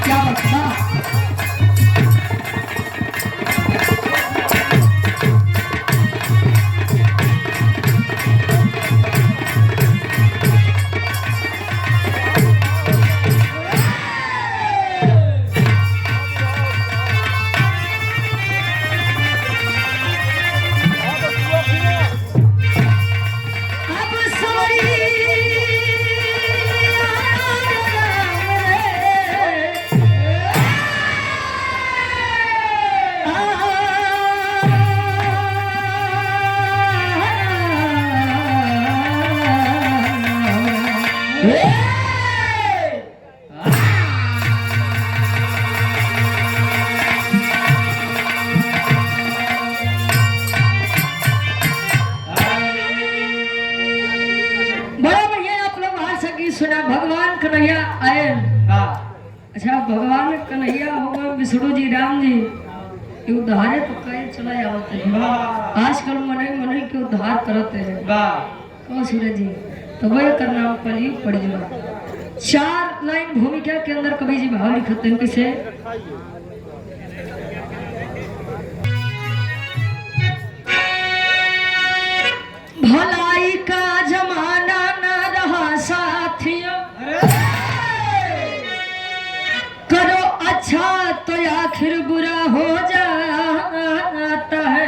क्या बता। सुना भगवान कन्हैया आए। अच्छा भगवान कन्हैया होगा विष्णु जी राम जी उद्धारे तो कहे चला जाते हैं। आजकल मने के उद्धार करते हैं कहो सूरज जी। तो वही करना कल पड़ जाए। 4 लाइन भूमिका के अंदर कवि जी भाव लिखते हैं किसे। भलाई का जमाना न रहा साथियों, करो अच्छा तो आखिर बुरा हो जाता है।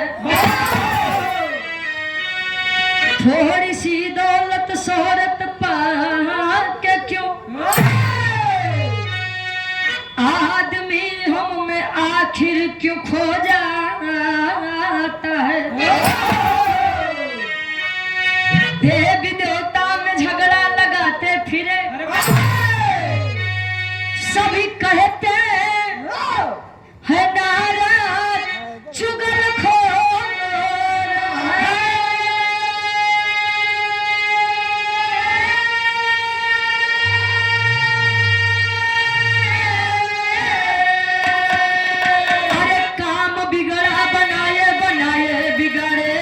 थोड़ी सी दौलत शोहरत पा के क्यों आदमी हम में आखिर क्यों खो जाता है। देवी देवता में झगड़ा लगाते फिरे सभी कहते है नाराज चुगलखोर। अरे काम बिगड़ा बनाए बनाए बिगड़े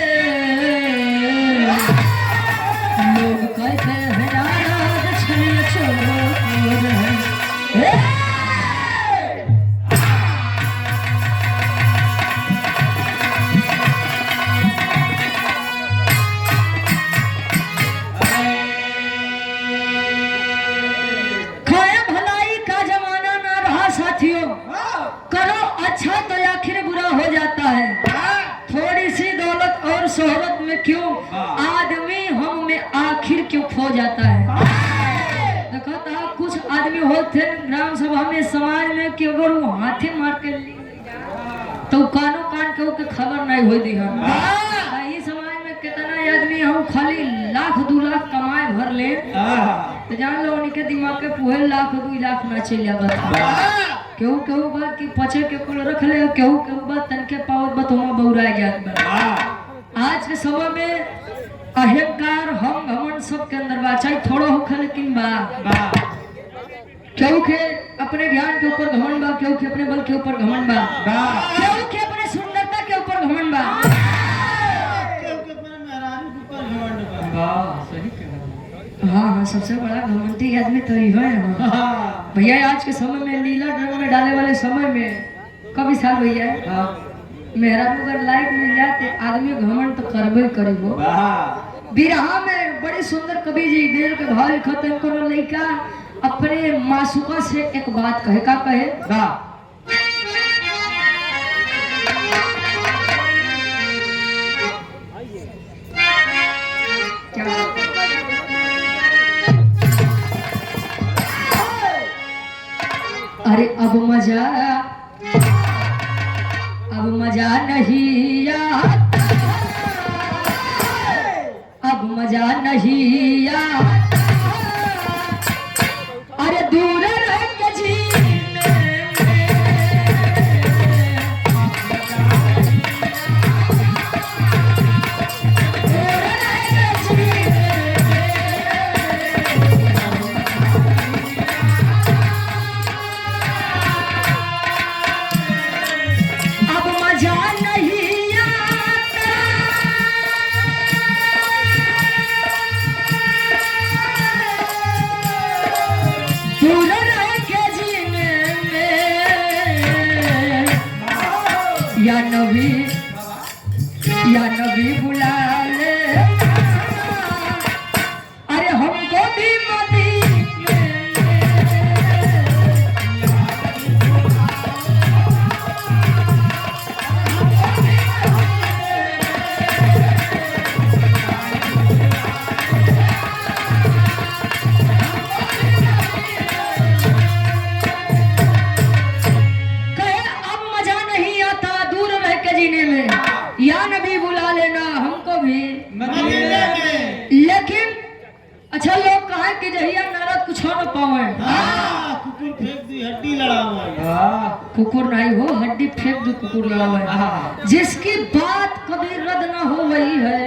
लोग कहते हैं नाराज छल चोर। करो अच्छा तो आखिर बुरा हो जाता है। थोड़ी सी दौलत और शोहरत में क्यों आदमी हम में आखिर क्यों खो जाता है। देखो था कुछ आदमी होते ग्राम सभा में समाज में कि अगर वो हाथी मार के तो कानो कान के खबर नहीं हो दी। समाज में कितना आदमी हम खाली 1,00,000 2 लाख कमाए भर ले तो जान लो उनके दिमाग के पूरे 1,00,000 2 लाख ना चल जाता। केहू केहू बात की पचे के कुल रख ले केहू केहू बात तनके पावत बतोमा बौरा जात बा। आज के समय में अहंकार हम घमंड सब के अंदर बा चाहे थोड़ा हो खा लेकिन बा। केहू के अपने ज्ञान के ऊपर घमंड बा केहू के अपने बल के ऊपर घमंड बा केहू के अपने सुंदरता के ऊपर घमंड बा केहू के अपने मेहरारू के ऊपर घमंड बा। सही कह। हाँ सबसे बड़ा घमंडी आदमी तो ही है भैया। आज के समय में नीला ड्रम में डाले वाले समय में कभी साल भैया मेरा अगर लाइक मिल जाते आदमी घमंड तो करबे करेगो। बिरहा में बड़ी सुंदर कवि जी दिल के भाव लिखते हैं। कोनो लड़का अपने मासूका से एक बात कहे का कहे अरे अब मजा नहीं आता, अब मजा नहीं आता। अरे दूर रह के जीने या नबी बुला ले, अरे हमको भी मदीने या नबी बुला लेना हमको भी मदीने में। लेकिन अच्छा लोग कहा कि जहिया नारद कुछ न पावे, कुकुर फेंक दी हड्डी लड़ा हुआ है। कुकुर नहीं हो हड्डी फेंक दो कुकुर लड़ा हुआ है। जिसकी बात कभी रद्द ना हो वही है।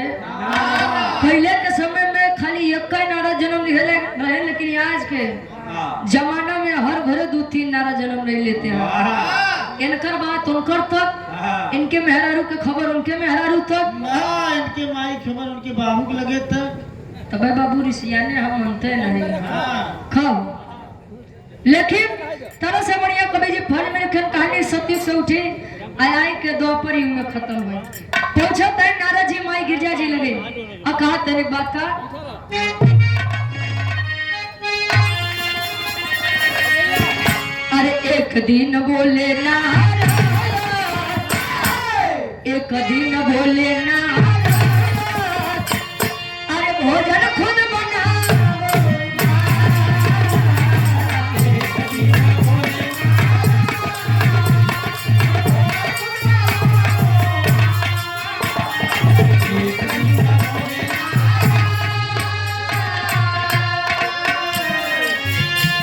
पहले के समय में खाली एक ही नारद जन्म रहे, लेकिन आज के जमाना में हर घरे 2-3 नारद जन्म नहीं लेते हैं। इनकर बात उनकर तक, इनके मेहरारू के खबर उनके मेहरारू तक, इनके माई खबर उनके बाबू के लगे तक। तब बाबू ऋषियाने हम मानते नहीं खब। लेकिन तरह से बढ़िया कवि जी फल में कहानी सत्य से उठी आई के द्वापर युग में खत्म हुई। पहुंचा तय नारद जी माई गिरजा जी लगे और कहा तेरे बात का अरे एक दिन बोले नारद, एक दिन बोले नारद, अरे भोजन खुद बनाओ।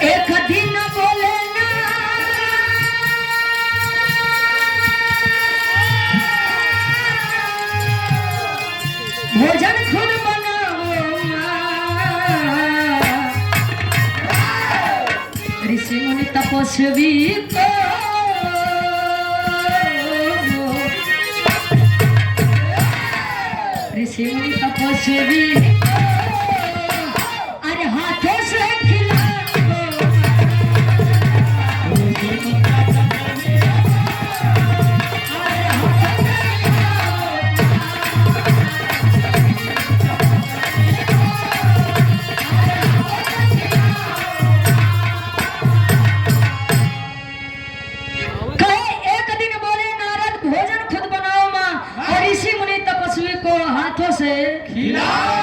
एक दिन बोले भोजन खुद बनाओ। ऋषि मुनि तपस्वी को ऋषि मुनि तपस्वी अरे हाथों से खिलाओ।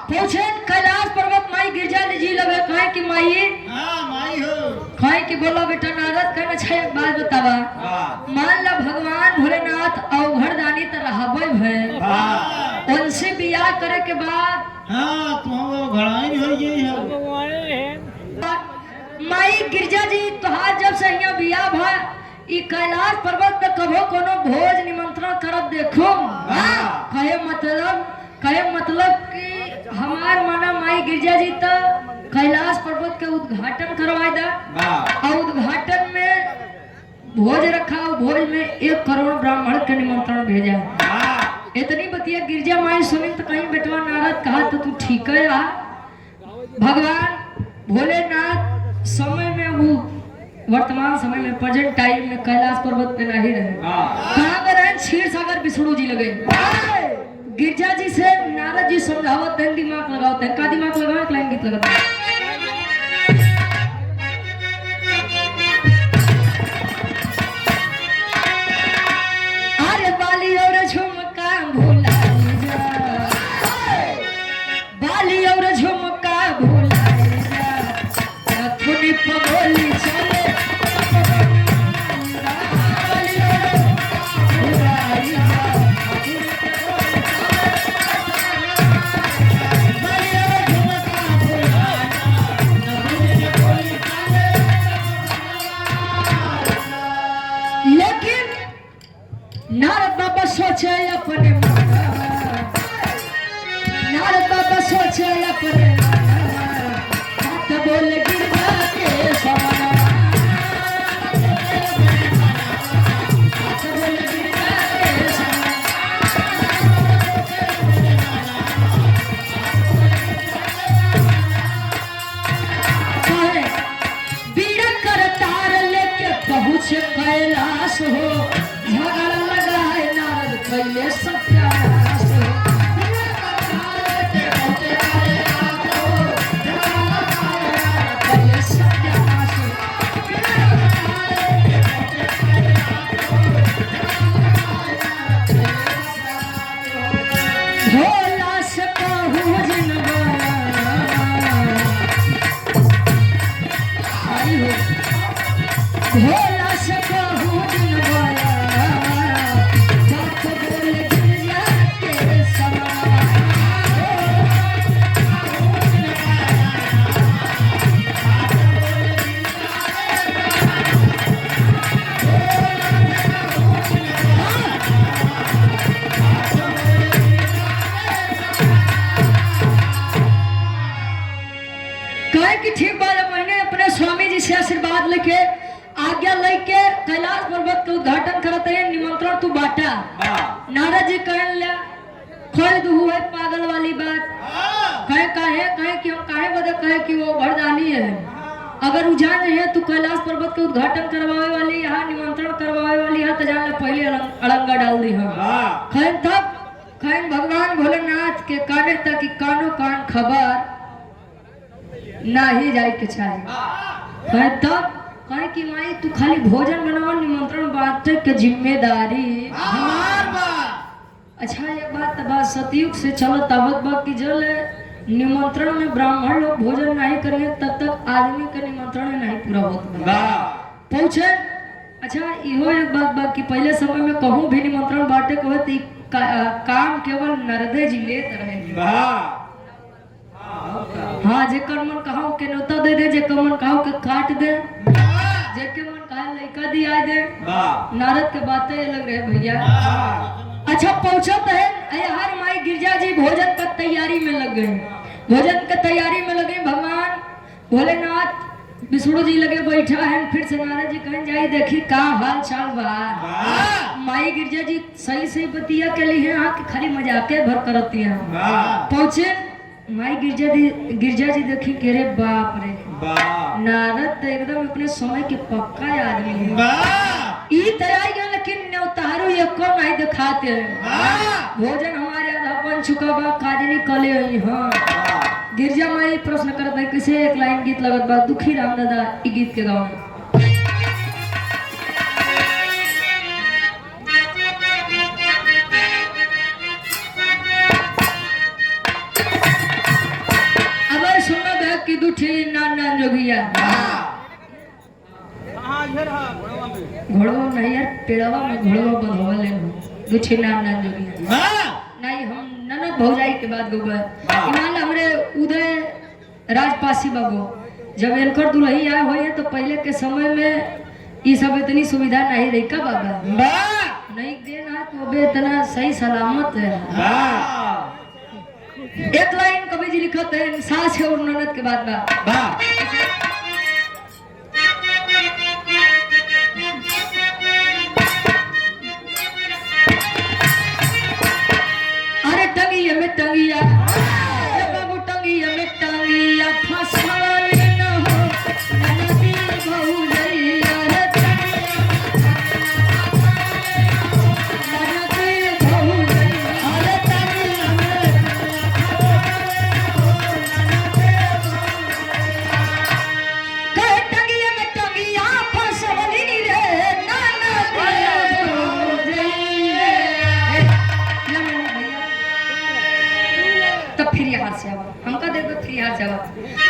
पूछे कैलाश पर्वत माई गिरजा जी लगे कहे कि माई माई हो कहे कि बोलो बेटा नारद कहना छै एक बात बतावा। मान ला भगवान भोलेनाथ अवघड़ दानी त रहबे भय उनसे बियाह करे के बाद तुम घड़ाई हो गई है। माई गिरजा जी तोहार जब से यहाँ बियाह भय ई कैलाश पर्वत पे कभो कोनो भोज निमंत्रण करत देखो। कहे मतलब कि हमार माना माई गिरजा जी तो कैलाश पर्वत के उद्घाटन करवाए दा और उद्घाटन में भोज रखा, भोज में 1 करोड़ ब्राह्मण के निमंत्रण भेजा। इतनी बतिया गिरजा माई सुनी तो कहीं बेटवा नारद कहा तो तू ठीक है। भगवान भोलेनाथ समय में वो वर्तमान समय में प्रेजेंट टाइम में कैलाश पर्वत पे नहीं रहे, कहाँ पे रहे क्षीर सागर विष्णु जी लगे। गिरजा जी से नारद जी समझावत हैं, दिमाग लगावत हैं। का दिमाग लगावे एक लाइन गीत लगाते हैं। अरे बाली और झुमका भूला जा, बाली और झुमका भूला जा, रथुनी पगोली चले नारद बाबा सोचे अपने नारद बाबा सोचे अपने बात बोल गिरजा के समान बीड़ा कर तार लेके पहुँच कैलाश हो झगड़ा लगा कैले सत्यानाश हो कैले सत्यानाश हो भोला से कहूँ जिनवा आई हो भोला से कहूँ जिनवा बात बोल गिरजा के समा कहे कि ठीक बात है। मैंने अपने स्वामी जी से आशीर्वाद लेके आज्ञा लेके कैलाश पर्वत का उद्घाटन करते हैं, निमंत्रण तू बांटा। नारद जी कहने लगा खोल दू है पागल वाली बात कहे कि हम काहे बदे कहे कि वो वरदानी है। अगर उजान है तो कैलाश पर्वत के उद्घाटन करवावे वाली यहाँ निमंत्रण करवावे वाली है तो जान ले पहले अड़ंगा डाल दी हम खैन तब खैन भगवान भोलेनाथ के काने तक कि कानो कान खबर ना ही जाए के चाहिए है तब कहे कि माई तू खाली भोजन बनावा निमंत्रण बांटे के जिम्मेदारी हमार बा। अच्छा एक बात सतयुग से चलो तबत बा कि जल निमंत्रण में ब्राह्मण लोग भोजन नहीं करेंगे तब तक आदमी का निमंत्रण नहीं पूरा होता पहुंचे। अच्छा इहो एक बात बा कि पहले समय में कहूँ भी निमंत्रण बांटे को तो काम केवल नरदे जी लेत रहे। हाँ जेकर मन कहा के न्योता दे दे, जेकर मन कहा के काट दे, जेकर मन कहा लड़का दिया दे। नारद के बातें अलग रहे भैया। अच्छा पहुंचत है हर माई गिरजा जी भोजन का तैयारी में लग गए। भोजन का तैयारी में लगे भगवान भोलेनाथ विष्णु जी लगे बैठा है। फिर से नारद जी कहें जाई देखी का हाल चाल बा। माई गिरजा जी सही सही बतिया के लिए यहाँ खाली मजाके भर करती है। पहुंचे माई गिरजा जी देखी के रे बाप रे नारद तो एकदम अपने समय के पक्का आदमी है। ई तैयारी है लेकिन न्योतारो ये को नहीं दिखाते हैं। भोजन हमारे आधा बन चुका बा काजनी कले आई। हाँ गिरजा माई प्रश्न करता है किसे एक लाइन गीत लगत बा दुखी राम दादा ई गीत के गाँव की दुठी नाना जोगिया घोड़वा नहीं यार पेड़वा में घोड़वा बंधवा ले दुठी नाना जोगिया नहीं हम ननद भौजाई के बाद गोबर इमान हमरे उदय राजपासी बाबू जब इनकर दुल्ही आए हुए हैं तो पहले के समय में ये सब इतनी सुविधा नहीं रही का बाबा नहीं देना तो इतना सही सलामत है। एक लाइन कवि जी लिखते हैं सास है और ननद के बाद बा अरे टंगिया में टंगिया बाबू टंगिया में टंगिया फंसाल न हो ननदी बहु जइया रे ननदी बहु जइया रे टंगिया में हमका देखो फिर यहाँ से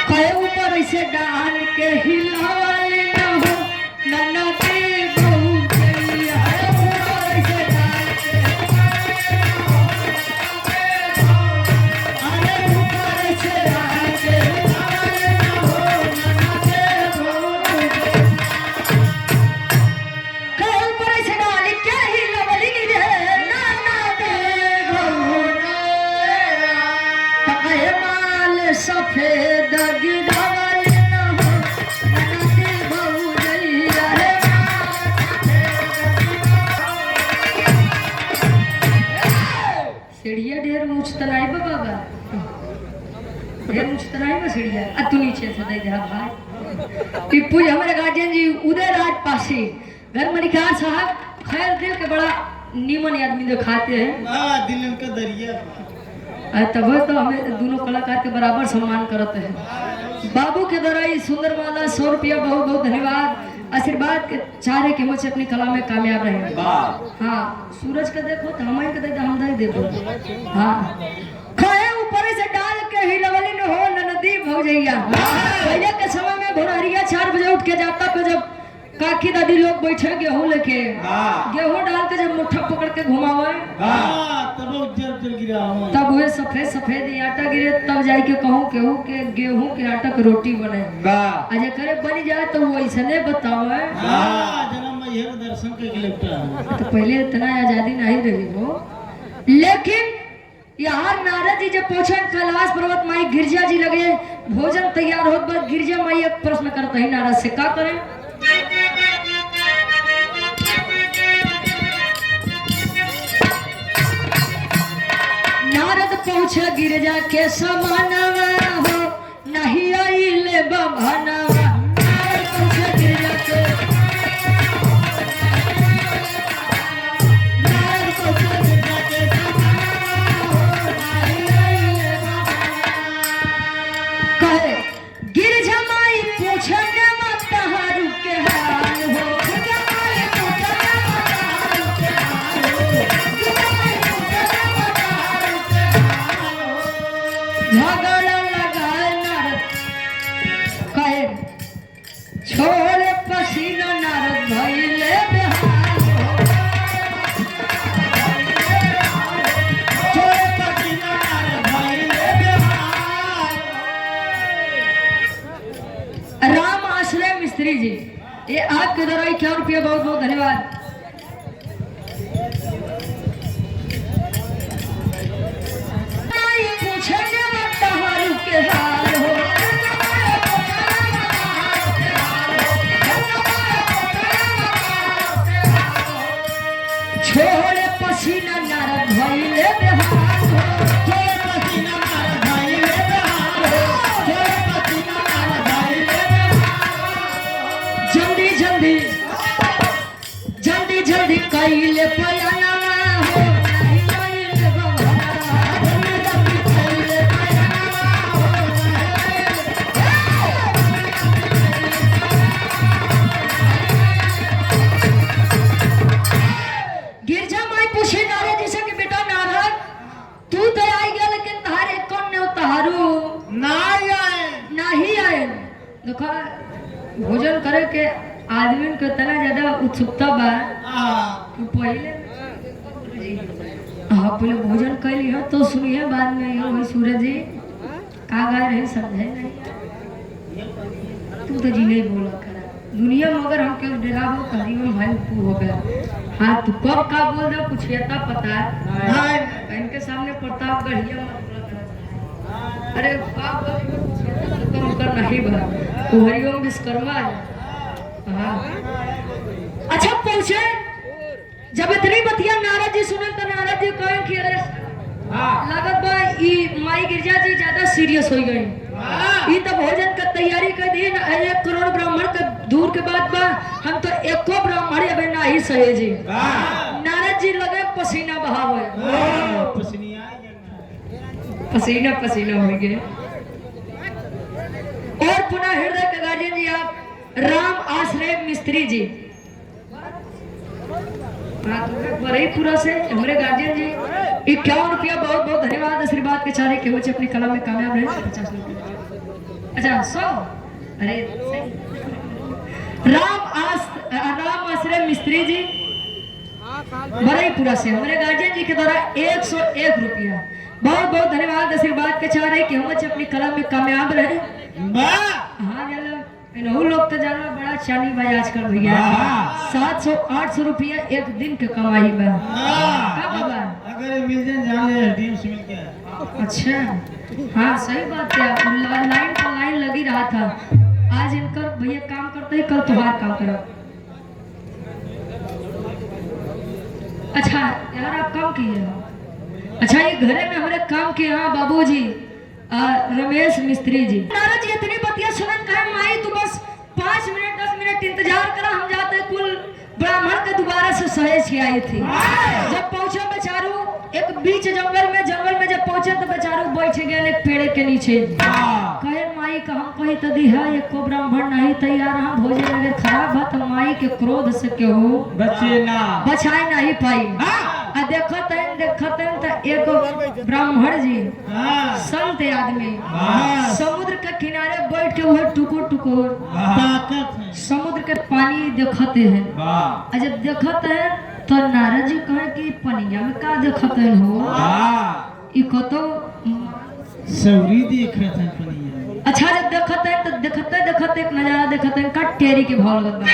कहे ऊपर ऐसे डाल के हिलावल न हो ननदी बहु जइया ऊपर ऐसे डाल के अरे ऊपर ऐसे डाल के हिलावल न हो ननदी बहु कहे ऊपर ऐसे डाल के हिलावल रे ननदी बहु सफेद गिरवल न हो ननदी बहु जइया रे सीढ़िया ढेर ऊंच तनाई बाबा ढेर ऊंच तनाई बा सीढ़िया आ तू नीचे से दे दे भाई टिप्पू हमारे गार्जियन जी उदय राज पासी घर मणिकार साहब खैर दिल के बड़ा नीमन आदमी दिखाते हैं हाँ दिलन का दरिया तब तो हमें दोनों कलाकार के बराबर सम्मान करते हैं। बाबू के द्वारा ये सुंदर माला 100 रुपया बहुत बहुत धन्यवाद। आशीर्वाद के चारे के मुझे अपनी कला में कामयाब रहे। हाँ सूरज का देखो तो हमारे का देखो हम देखो। हाँ खाए ऊपर से डाल के हिलवली न हो नदी भौजैया। पहले के समय में भोरहरिया 4 बजे उठ के जाता तो जब काकी दादी लोग बैठे गेहूं लेके गेहूं डाल के जब मुट्ठा पकड़ के घुमावे तब हुए सफेद सफेद आटा गिरे तब जाके के कहूँ केहू के गेहूं के आटा के रोटी बने अजय करे बन जाए तो वो ऐसा बताओ दर्शन के तो पहले इतना आजादी नहीं रही हो। लेकिन यहाँ नारद जी जब पहुंचे कैलाश पर्वत माई गिरजा जी लगे भोजन तैयार हो बाद गिरजा माई एक प्रश्न करते ही नारद से का करें। नारद पहुंचे गिरजा के समानवा हो नहीं आइले बभनवा। नारद पहुंचे गिरजा के गिरजा माई पूछे तहारू के हाल हो झगड़ा लगा नारद कहे छोड़ पसीना नारद भइले बेहाल हो। छोड़ पसीना नारद भइले बेहाल। राम आश्रय मिस्त्री जी ये आपके द्वारा 51 रुपया बहुत बहुत धन्यवाद। के हाल हो छोड़े पसीना नारद भइले बेहाल हो। छोड़े पसीना नारद भइले बेहाल हो। छोड़े पसीना नारद भइले बेहाल। जल्दी जल्दी जल्दी जल्दी कइले पयाना हो नहीं कइले बहाना। जल्दी जल्दी कइले गिरजा माई पूछे नारद जी से कि बेटा नारद तू तो आई गया लेकिन तारे कौन ने उतारू नहीं आए। देखो भोजन करे के आदमी को इतना ज्यादा उत्सुकता बा कि पहले पहले भोजन कर लिया तो सुनिए बाद में ये वही सूरज जी का गा रहे समझे नहीं तू तो जी नहीं बोला करा दुनिया में अगर हम केवल डरावो करी में भाई तू हो गया। हाँ तू कब का बोल रहा कुछ येता पता है इनके सामने प्रताप गढ़िया मत बोला करा। अरे बाप कम कर नहीं बा वो हरिओम विश्वकर्मा है। हाँ अच्छा पहुंचे जब इतनी बतिया नारद जी सुने तो नारद जी कहें कि अरे लागत बा ई माई गिरजा जी ज्यादा सीरियस हो गई ई तो भोजन का तैयारी कर दी 1 करोड़ ब्राह्मण के दूर के बाद बा हम तो एको ब्राह्मण अबे ना ही सहे जी। नारद जी लगे पसीना बहावे पसीना पसीना हो गए। और पुनः हृदय के गार्जियन जी आप राम आश्रय मिस्त्री जी बरईपुरा से हमारे गार्जियन जी 51 रुपया बहुत बहुत धन्यवाद। आशीर्वाद के चारे के बच्चे अपनी कला में कामयाब रहे 50 रुपया। अच्छा 100 अरे राम आश्रय मिस्त्री जी बरईपुरा से हमारे गार्जियन जी के द्वारा 101 रुपया बहुत बहुत धन्यवाद। आशीर्वाद के चारे के बच्चे अपनी कला में कामयाब रहे। हाँ इन्हों लोग तो जाना बड़ा चानी भाई आजकल भैया 700-800 रुपया एक दिन के कमाई बा अगर मिल जाए डीएम से मिल के। अच्छा हाँ सही बात है लाइन पर लाइन लगी रहा था। आज इनका भैया काम करते ही कल तुम्हारा काम करो। अच्छा यार आप काम किए हो। अच्छा ये घरे में हमारे काम किए हाँ बाबूजी रमेश मिस्त्री जी। नारद जी इतनी बतिया सुनन कहे माई तू बस 5 मिनट 10 मिनट इंतजार करा हम जाते कुल ब्राह्मण के दोबारा से सहेज के आई थी। जब पहुंचे बेचारू एक बीच जंगल में जब पहुंचे तो बेचारू बैठ गए एक पेड़ के नीचे। कहे माई का हम कही तो दिहा एको ब्राह्मण नहीं तैयार, हम भोजन अगर खराब है तो माई के क्रोध से केहू बचाए नहीं पाई। आ देखत हैं तो एक ब्राह्मण जी संत आदमी समुद्र के किनारे बैठ के वह टुकुर समुद्र के पानी देखते हैं। जब देखते हैं तो नारद जी कहे कि पनिया में का देखते हो? ई कतो सौरी देखत है पनिया। अच्छा जब देखते हैं तो देखते एक नजारा देखते हैं का टेरी के भाव लगत बा।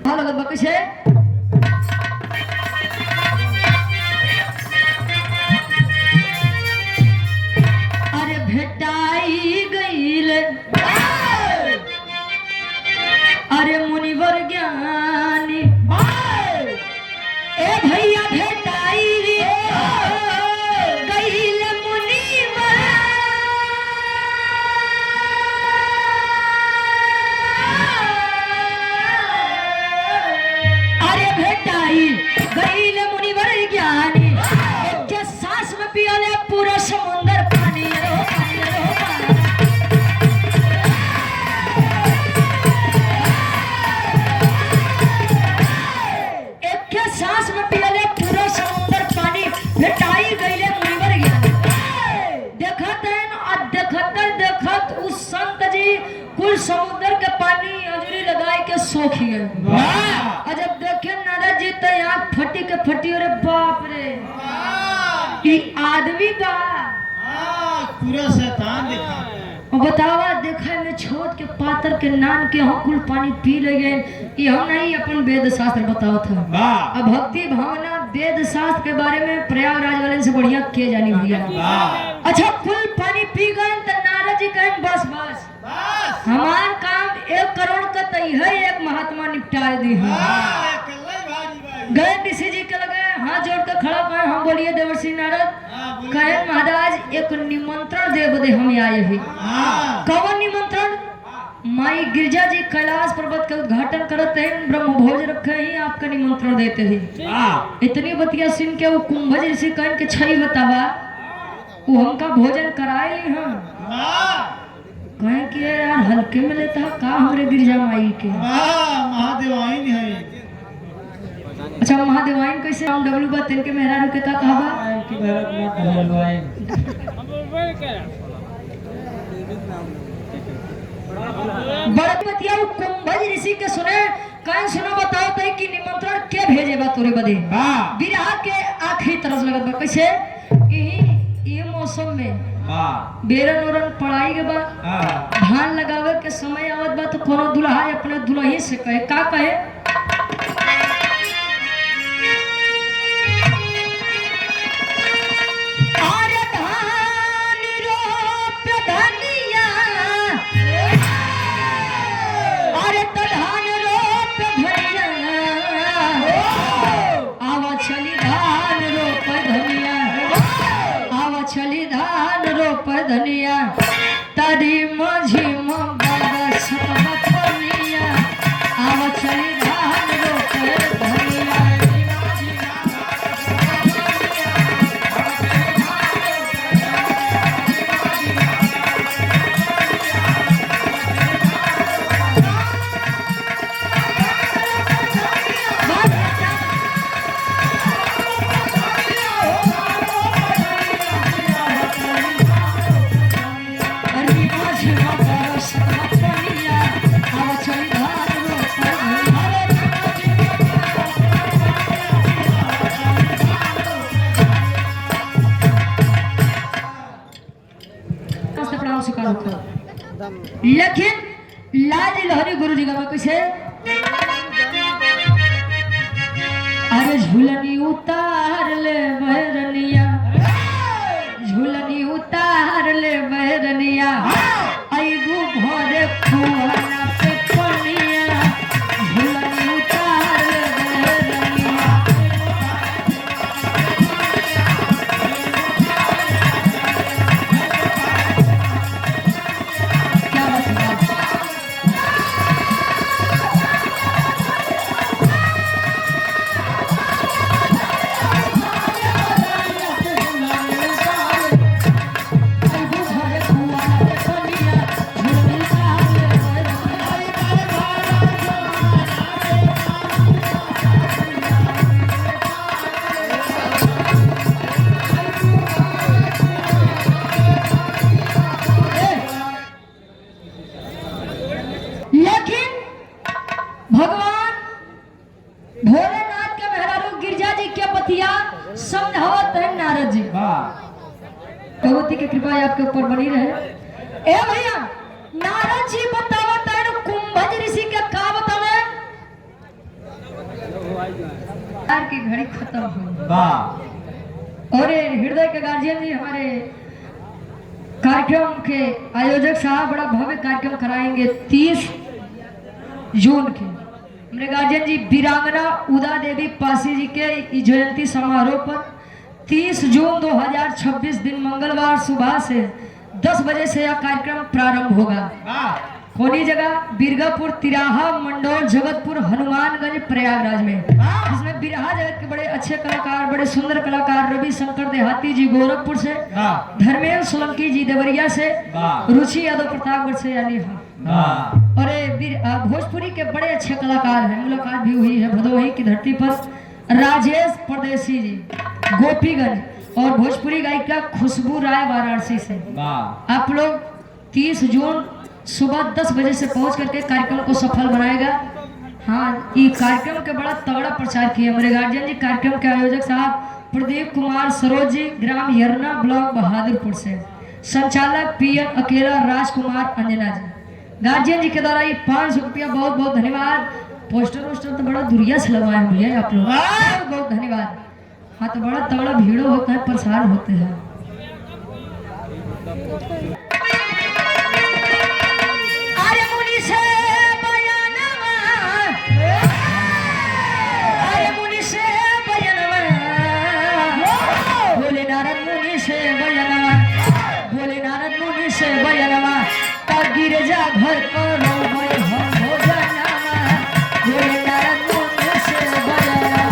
भाव लगत बा कैसे? अरे भेटाई गईल अरे मुनिवर ज्ञानी ए भैया भेटाई गईल मुनिवर अरे भेटाई गईल मुनिवर ज्ञानी के सांस में पियाले पूरा समुंदर पानी रो पानी रो पानी। सांस में पियले पूरा समुद्र पानी भेटाई गईले मुनिवर ज्ञानी। देखत उस संत जी कुल समुद्र के पानी अजूरी लगाई के सोख गए। और जब देखे नारद जी तो आँख फटी के फटी, अरे बाप रे ई आदमी बा पूरा शैतान दिखा। बतावा देखा में छोट के पातर के नान के हम कुल पानी पी ले गए। ये हम नहीं अपन वेद शास्त्र बताओ था। अब भक्ति भावना वेद शास्त्र के बारे में प्रयागराज वाले से बढ़िया किए जानी भैया। अच्छा कुल पानी पी गए तो नारद जी कहें बस हमार काम 1 करोड़ का तय है, एक महात्मा निपटा दी है। गए ऋषि जी के लगे हाथ जोड़ कर खड़ा कहे हम बोलिए देवर्षि नारद। कहे महाराज एक निमंत्रण दे बदे हम आए हैं। कौन निमंत्रण? माई गिरजा जी कैलाश पर्वत का उद्घाटन करते हैं, ब्रह्म भोज रखे ही आपका निमंत्रण देते हैं। इतनी बतिया सुन के वो कुंभज ऋषि कहें के छई बतावा वो हमका भोजन कराए ली हम। कहें कि यार हल्के में लेता है का हमरे गिरजा माई के महादेवाइन है। अच्छा महादेवाइन कैसे हम डब्लू बात इनके मेहरा रुके का कहा बड़ा बतिया वो कुंभज ऋषि के सुने कहीं सुनो बताओ तो कि निमंत्रण के भेजे बा तोरे बदे। बिरहा के आखिरी तरस लगत बा कैसे ये मौसम में बेरन ओरन पढ़ाई के बाद धान लगावे के समय आवत बा तो कोनो दुल्हा अपने दुल्ही से कहे का कहे अरे धान रोप धनिया अरे तो धान रोप धनिया आवा चली धान रोप धनिया आवा चली धान रोप धनिया तरी माझी बरस पनिया आवा चली धान रोप धनिया। लेकिन लाज लहरी गुरु जी का कैसे अरे झूलनी उतार ले बहरनिया झूलनी उतार ले बहरनिया अइबू भोरे खुआना पे पनिया झूलनी उतार ले बहरनिया। आपके ऊपर बनी रहे। ए भैया नारद जी बतावत है कुंभज ऋषि के का बतावे यार की घड़ी खत्म हो वाह और हृदय के गार्जियन जी हमारे कार्यक्रम के आयोजक साहब बड़ा भव्य कार्यक्रम कराएंगे 30 जून के। हमारे गार्जियन जी वीरांगना उदा देवी पासी जी के जयंती समारोह पर 30 जून 2026 दिन मंगलवार सुबह से 10 बजे से यह कार्यक्रम प्रारंभ होगा। कौनी जगह बिरगापुर तिराहा मंडौर जगतपुर हनुमानगंज प्रयागराज में, जिसमें बिरहा जगत के बड़े अच्छे कलाकार बड़े सुंदर कलाकार रवि शंकर देहाती जी गोरखपुर से, धर्मेंद्र सोलंकी जी देवरिया से, रुचि यादव प्रतापगढ़ से यानी और भोजपुरी के बड़े अच्छे कलाकार हैं। मुलाकात भी हुई है भदोही की धरती पर राजेश परदेसी जी गोपीगंज और भोजपुरी गायिका खुशबू राय वाराणसी से। आप लोग 30 जून सुबह 10 बजे से पहुंच करके कार्यक्रम को सफल बनाएगा। हाँ ये कार्यक्रम के बड़ा तगड़ा प्रचार किया हमारे गार्जियन जी। कार्यक्रम के आयोजक साहब प्रदीप कुमार सरोज जी ग्राम यरना ब्लॉक बहादुरपुर से, संचालक पीएन अकेला राजकुमार अंजना जी। गार्जियन जी के द्वारा ये 500 रुपया बहुत बहुत धन्यवाद। पोस्टर वोस्टर तो बड़ा दुरिया से लगवाए भैया आप लोग, बहुत बहुत धन्यवाद। हाँ तो बड़ा तगड़ा भीड़ होता है प्रसार होते हैं। गिरजा घर करो हो जाना बोले नारद मुनि से बजना।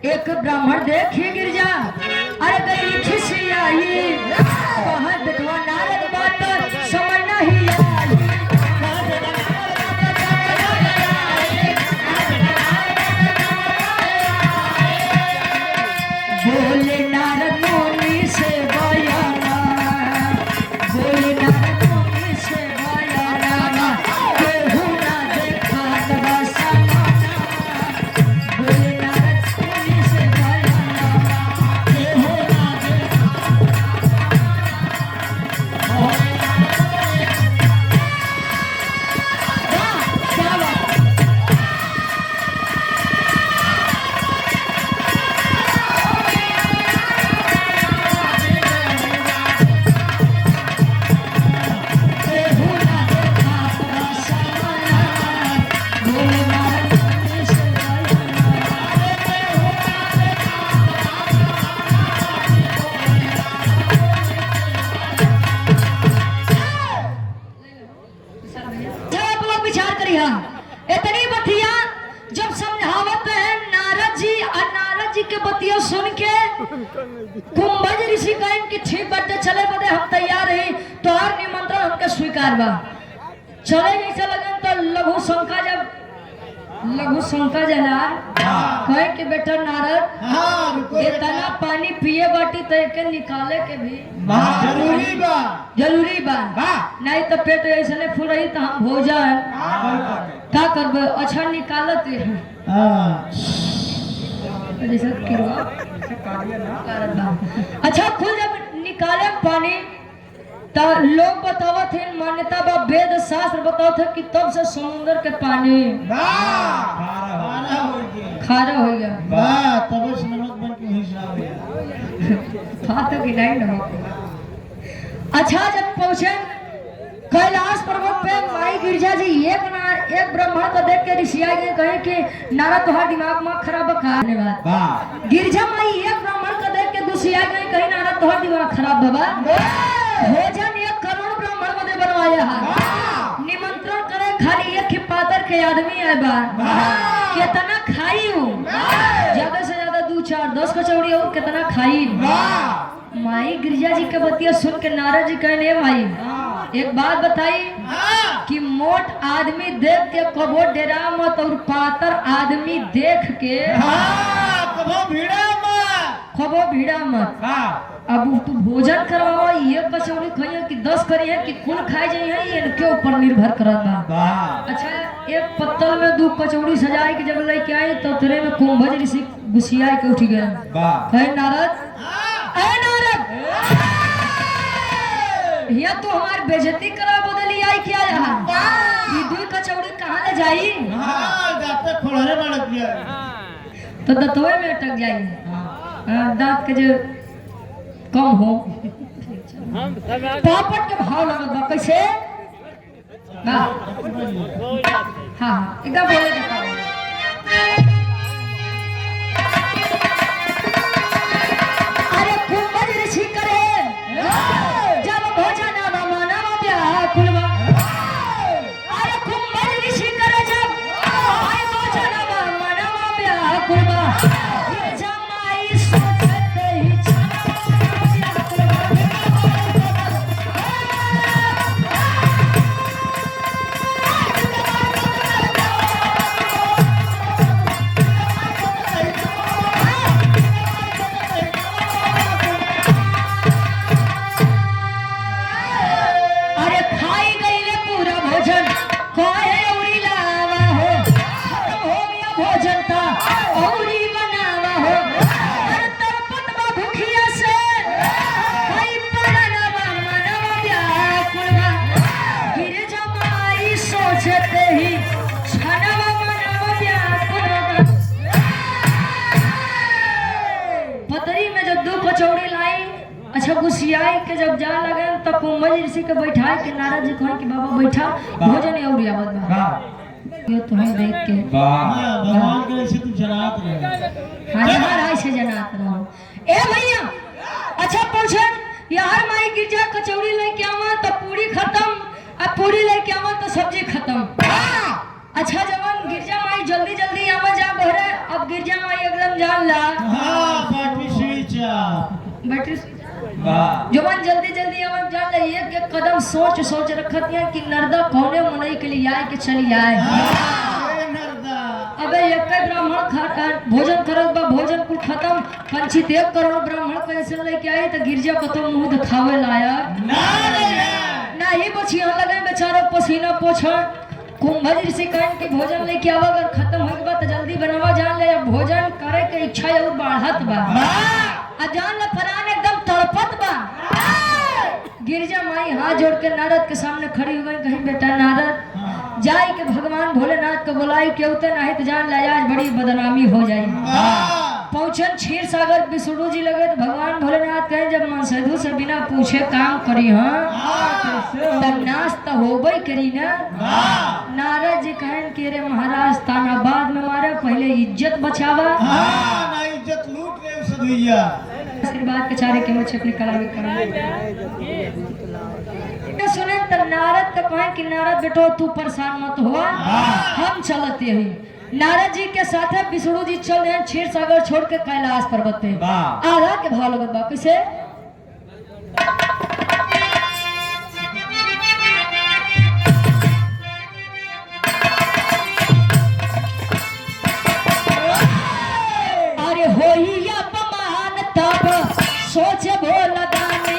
एक ब्राह्मण देखे गिरजा अरे गई खिसियाई बहुत विद्वान नारद बात समझ नहीं आई। बोले नारद मुनि से बयाना बोले नारद मुनि से बयाना केहू ना देखा बसना बोले नारद मुनि से बयाना केहू ना देखा। क्या बात केहू ना देखा बसना बोले नारद मुनि से आप लोग विचार करिए। इतनी बतिया जब समझावत है नारद जी और नारद जी के बतिया सुन के कुंभज ऋषि कहें कि ठीक बाटे चले बदे हम तैयार हैं तो और निमंत्रण हमके स्वीकार बा। चले जैसे लगन तो लघु शंका जना कहे कि बेटा नारद इतना पानी पिए बाटी तो एके निकाले के भी जरूरी बा नहीं तो पेट ऐसे फूल रही तो हम भोजन का करबे। अच्छा निकालत जैसे अच्छा खुल जब निकाले पानी तो लोग बतावत है मान्यता बा वेद शास्त्र बतावत है कि तब से समुद्र के पानी खारा हो गया की नहीं न। अच्छा जब पहुंचे कैलाश पर्वत पे माई गिरजा जी एक ब्राह्मण को देख के ऋषि आए कहे कि नारद तुम्हारा दिमाग में खराब है। धन्यवाद। गिरजा माई एक ब्राह्मण को देख के दूसरी आ गई कहीं नारद तुम्हारा दिमाग खराब बाबा भोजन 1 करोड़ ब्राह्मण को दे बनवाया है। निमंत्रण करे खाली एक ही पातर के आदमी आए बा कितना खाई हूँ ज्यादा से ज्यादा 2 4 10 कचौड़ी और कितना खाई माई गिरजा जी के बतिया सुन के नारद जी कहने माई एक बात बताई कि मोट आदमी देख के कबो डेरा मत और पातर आदमी देख के कबो भीड़ा मत। अब तू भोजन करवाओ ये कचौड़ी खाइए कि 10 करिए कि कुल खाए जाइए इनके ऊपर निर्भर करत बा। अच्छा एक पत्तल में 2 कचौड़ी सजाए के जब लेके आई तो तेरे में कुंभज ऋषि गुस्सिया के उठ गए कहे नारद अरे नारद या तो हमार बेइज्जती करा बदली आई क्या यहाँ ये 2 कचौड़ी कहाँ ले जाई तो दतवे में अटक जाई दांत के जो कम हो पापड़ के भाव लगत बा कैसे हाँ एकदम बोले देखा अरे कुंभज ऋषि करे जब भोजन मानव व्याकुल बा अरे कुंभज ऋषि करे जब भोजन मानव व्याकुल बा जमाई सोचते ही गुस्सियाई के जब जा लगे तो कुंभज ऋषि के बैठाए के नारद जी कहे कि बाबा बैठा भोजन और आवत बा ये तुम्हें देख के भगवान के ऐसे तुम जनात रहे हजार ऐसे जनात रहो ए भैया। अच्छा पूछन यार माई गिरजा कचौड़ी लेके आवा तो पूरी खत्म अब पूरी लेके आवा तो सब्जी खत्म। अच्छा जवान गिरजा माई जल्दी जल्दी आवा जा बहरे अब गिरजा माई एकदम जान ला बैटरी स्विच बैटरी जवान जल्दी जल्दी हम जान ले एक कदम सोच सोच रखत है कि नरदा कौने मनई के लिए आए के चली आए अबे एक ब्राह्मण भोजन करत बा भोजन कुल खत्म पंछी 1 करोड़ ब्राह्मण कैसे लेके आए तो गिरजा को तो मुंह दिखावे लाया ना ही बचिया लगे बेचारा पसीना पोछा कुंभज ऋषि कहन के भोजन लेके आवा अगर खत्म हो गया तो जल्दी बनावा जान ले भोजन करे के इच्छा और बढ़त बा अजान ल फरान एकदम तड़पत बा। गिरजा माई हाथ जोड़ के नारद के सामने खड़ी हो गई कहीं बेटा नारद जाए के भगवान भोलेनाथ को बुलाई के उतर नहीं तो जान ले आज बड़ी बदनामी हो जाए। पहुंचन क्षीर सागर विष्णु जी लगे तो भगवान भोलेनाथ कहे जब मन साधु से बिना पूछे काम करी तब नाश तो होबे करी ना। नारद जी कहें कि रे महाराज ताना बाद में मारे पहले इज्जत बचावा इज्जत लूट ले सदुइया आशीर्वाद के चारे के मुझे अपनी कला में करा सुने तो नारद का कहें कि नारद बेटो तू परेशान मत हुआ हम चलते हैं। नारद जी के साथ विष्णु जी चल रहे हैं क्षीर सागर छोड़ के कैलाश पर्वत पे आधा के भाव लगत बा कैसे अरे होई अपमान तब सोच बोला दानी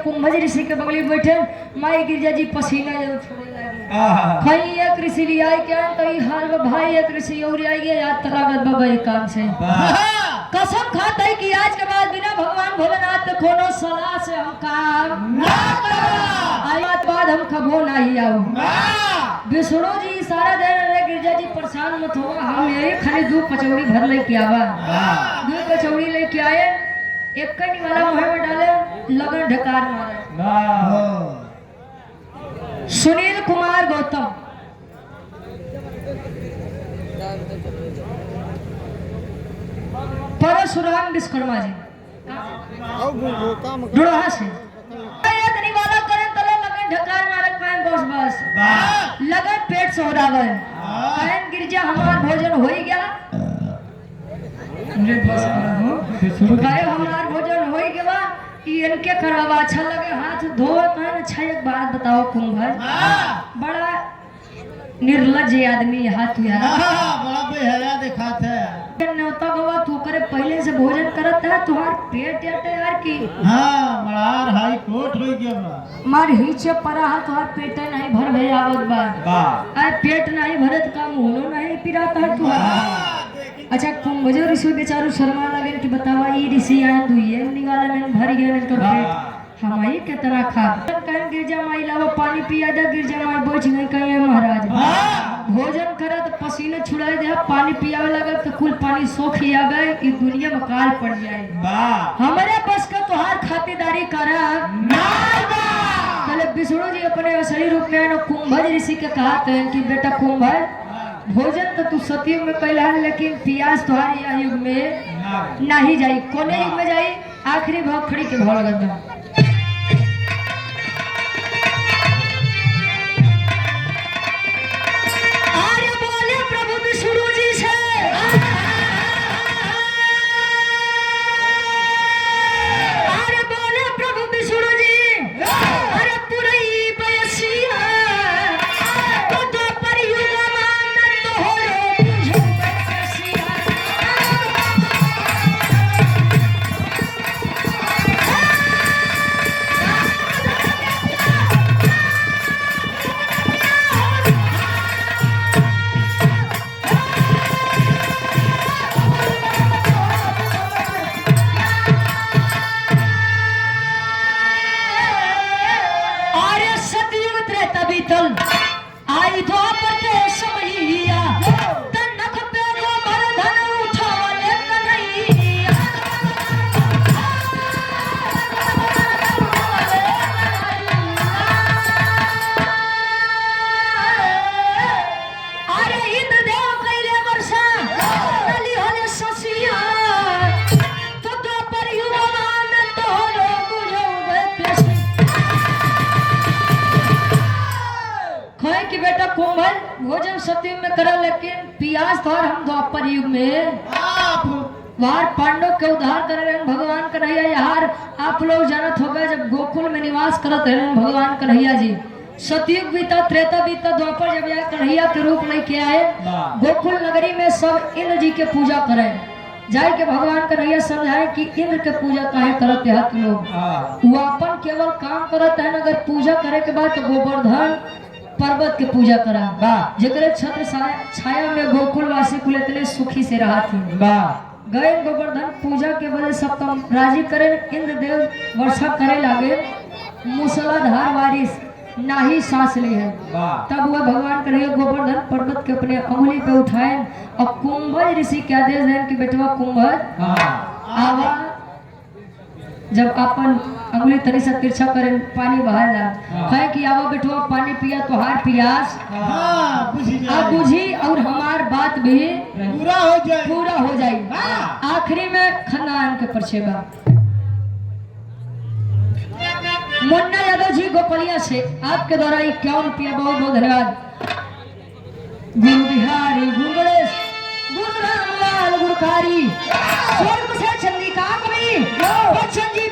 कुंभज ऋषि के बगल में बैठे माई गिरजा जी पसीना छोड़े कहीं एक ऋषि भी आई क्या तो ई हाल में भाई एक ऋषि और आई गया याद तलागत बाबा एक काम से कसम खाता है कि आज के बाद बिना भगवान भोलेनाथ के कोनो सलाह से हम काम ना करब। आज बाद हम कबो नहीं आओ। विष्णु जी सारा दिन रे गिरजा जी परेशान मत हो, हम यही खाली 2 कचौड़ी भर लेके आवा। 2 कचौड़ी लेके आए, एक कहीं वाला मुंह में डाले, लगन ढकार मारे। सुनील कुमार गौतम परशुराम विश्वकर्मा जी डुड़हा से इतनी वाला करें तले लगन ढकार मारे पाएं बस बस लगन पेट सोडावे कहन गिरजा हमार भोजन होई गया मुझे बस कहे हमार भोजन होई गया कि इनके करावा अच्छा लगे हाथ धो कहन अच्छा एक बात बताओ कुंभर बड़ा निर्लज आदमी हाथ हुआ बड़ा बेहया दिखात है। न्योता गवा तू करे पहले से भोजन करत है तुहार पेट याटे यार की मलार हाई कोर्ट हो गया मार हिचे परा है तुहार पेट नहीं भर भे आवत बा अरे पेट नहीं भरत का मुंह नहीं पिराता है तुहार। अच्छा कुंभजो ऋषि बेचारू शर्मा लगे कि बतावा ई ऋषि आए दुइये निकाले में भर गया इनका पेट हमारी कितना खा कहीं गिरजा माई लावा पानी पिया दे गिरजा माई बोझ नहीं कहीं महाराज भोजन करे तो पसीने छुड़ाए दे पानी पियावे लगे तो कुल पानी सोख ही आ गए इस दुनिया में काल पड़ जाए हमारे बस का तुहार खातिरदारी करा पहले विष्णु जी अपने असली रूप में कुंभज ऋषि के कहते हैं कि बेटा कुंभज भोजन तो तू सतयुग में कैला है लेकिन पियास तुम्हारी युग में नहीं जाई कोने युग में जाई आखिरी भाव खड़ी के भाव लगत आई तो अपने समैया तनक पे रो मर धन उठावले कन्हैया अरे इंद्र देव कैले वर्षा नली होले ससिया तो पर युवा आनंद होलो बुझो पेश कहे कि बेटा कुंभल भोजन सतयुग में करा लेकिन पियास तो हम द्वापर युग में वार पांडव के उद्धार कर रहे भगवान कन्हैया यार आप लोग जानत होगा जब गोकुल में निवास करत रहे भगवान कन्हैया जी सतयुग बीता त्रेता बीता द्वापर जब यह कन्हैया के रूप लेके आए गोकुल नगरी में सब इंद्र जी के पूजा करे जाए के भगवान कन्हैया समझाए कि इंद्र के पूजा काहे करत है तुम लोग वो अपन केवल काम करत है अगर पूजा करे के बाद गोवर्धन पर्वत के पूजा करा जगरे छत्र छाया में गोकुल वासी कुल इतने सुखी से रहा थी गए गोवर्धन पूजा के वजह सब कम राजी करे इंद्र देव वर्षा करे लागे मूसलाधार बारिश ना ही सांस ले है तब वह भगवान करे गोवर्धन पर्वत के अपने अंगुली पे उठाए और कुंभज ऋषि के आदेश दें कि बेटवा कुंभज आवा जब अपन अंगुली तरी से तिरछा करे पानी बाहर ला कहे कि आवा बेटवा पानी पिया तो हार पियास अब बुझी और हमार बात भी पूरा हो जाए आखिरी में खानदान के परछेबा मुन्ना यादव जी गोपलिया से आपके द्वारा 51 रुपया बहुत बहुत धन्यवाद। गुरु बिहारी गुरु गणेश गुरु रामलाल गुरुकारी स्वर्ग से चंद्रिका कवि बच्चन जी